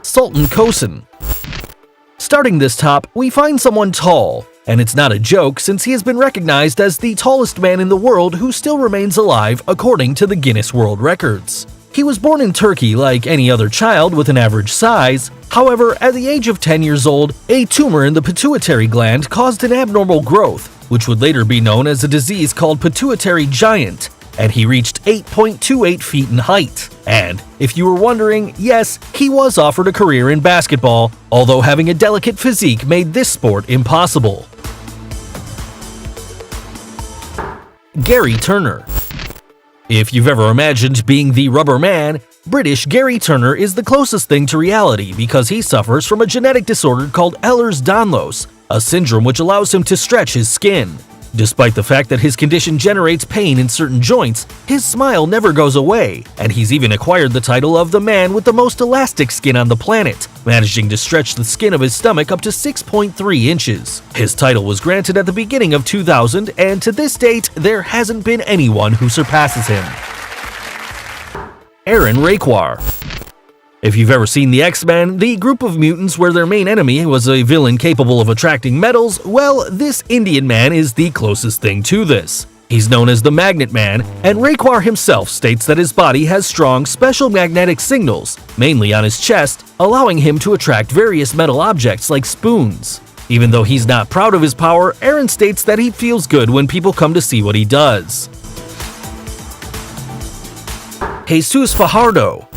Sultan Kosin. Starting this top, we find someone tall, and it's not a joke since he has been recognized as the tallest man in the world who still remains alive according to the Guinness World Records. He was born in Turkey like any other child with an average size. However, at the age of 10 years old, a tumor in the pituitary gland caused an abnormal growth, which would later be known as a disease called pituitary giant, and he reached 8.28 feet in height. And if you were wondering, yes, he was offered a career in basketball, although having a delicate physique made this sport impossible. Gary Turner. If you've ever imagined being the rubber man, British Gary Turner is the closest thing to reality because he suffers from a genetic disorder called Ehlers-Danlos, a syndrome which allows him to stretch his skin. Despite the fact that his condition generates pain in certain joints, his smile never goes away, and he's even acquired the title of the man with the most elastic skin on the planet, managing to stretch the skin of his stomach up to 6.3 inches. His title was granted at the beginning of 2000, and to this date, there hasn't been anyone who surpasses him. Aaron Raquar. If you've ever seen the X-Men, the group of mutants where their main enemy was a villain capable of attracting metals, well, this Indian man is the closest thing to this. He's known as the Magnet Man, and Raquar himself states that his body has strong special magnetic signals, mainly on his chest, allowing him to attract various metal objects like spoons. Even though he's not proud of his power, Aaron states that he feels good when people come to see what he does. Jesus Fajardo.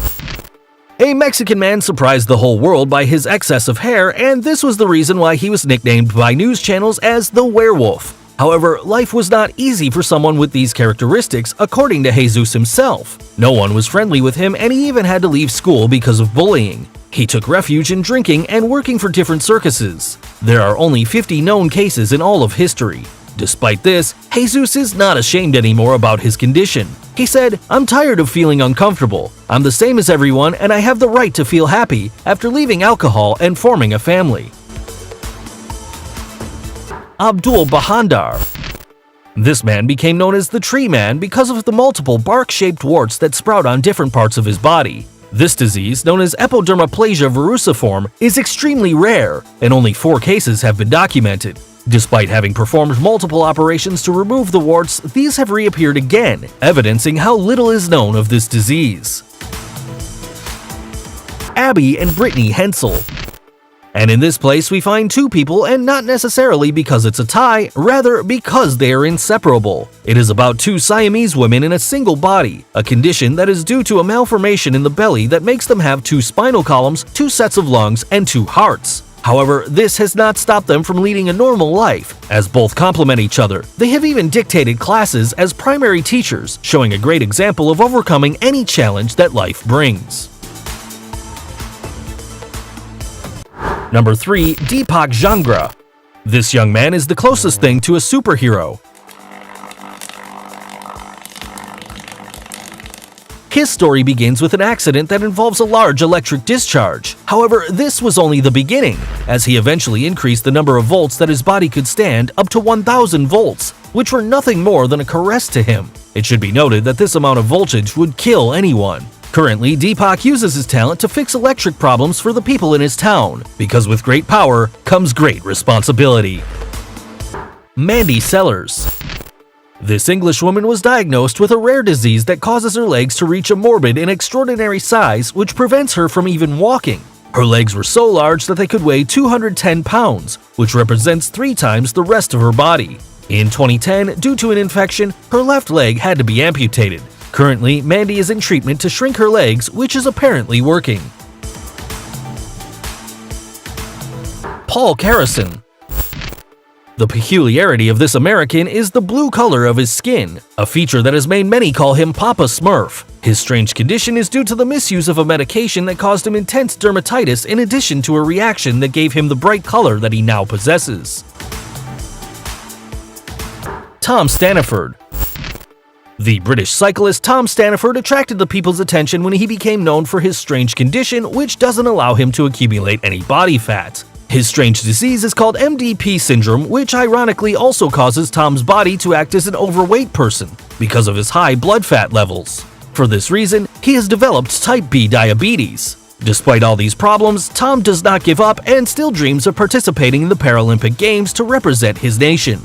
A Mexican man surprised the whole world by his excess of hair, and this was the reason why he was nicknamed by news channels as the Werewolf. However, life was not easy for someone with these characteristics, according to Jesus himself. No one was friendly with him, and he even had to leave school because of bullying. He took refuge in drinking and working for different circuses. There are only 50 known cases in all of history. Despite this, Jesus is not ashamed anymore about his condition. He said, "I'm tired of feeling uncomfortable. I'm the same as everyone and I have the right to feel happy after leaving alcohol and forming a family." Abdul Bahandar. This man became known as the Tree Man because of the multiple bark-shaped warts that sprout on different parts of his body. This disease, known as epidermoplasia verruciform, is extremely rare, and only 4 cases have been documented. Despite having performed multiple operations to remove the warts, these have reappeared again, evidencing how little is known of this disease. Abby and Brittany Hensel. And in this place we find 2 people, and not necessarily because it's a tie, rather because they are inseparable. It is about 2 Siamese women in a single body, a condition that is due to a malformation in the belly that makes them have 2 spinal columns, 2 sets of lungs, and 2 hearts. However, this has not stopped them from leading a normal life, as both complement each other. They have even dictated classes as primary teachers, showing a great example of overcoming any challenge that life brings. Number 3. Deepak Jangra. This young man is the closest thing to a superhero. His story begins with an accident that involves a large electric discharge. However, this was only the beginning, as he eventually increased the number of volts that his body could stand up to 1,000 volts, which were nothing more than a caress to him. It should be noted that this amount of voltage would kill anyone. Currently, Deepak uses his talent to fix electric problems for the people in his town, because with great power comes great responsibility. Mandy Sellers. This Englishwoman was diagnosed with a rare disease that causes her legs to reach a morbid and extraordinary size which prevents her from even walking. Her legs were so large that they could weigh 210 pounds, which represents 3 times the rest of her body. In 2010, due to an infection, her left leg had to be amputated. Currently, Mandy is in treatment to shrink her legs, which is apparently working. Paul Carrison. The peculiarity of this American is the blue color of his skin, a feature that has made many call him Papa Smurf. His strange condition is due to the misuse of a medication that caused him intense dermatitis in addition to a reaction that gave him the bright color that he now possesses. Tom Staniford. The British cyclist Tom Staniford attracted the people's attention when he became known for his strange condition, which doesn't allow him to accumulate any body fat. His strange disease is called MDP syndrome, which ironically also causes Tom's body to act as an overweight person because of his high blood fat levels. For this reason, he has developed type B diabetes. Despite all these problems, Tom does not give up and still dreams of participating in the Paralympic Games to represent his nation.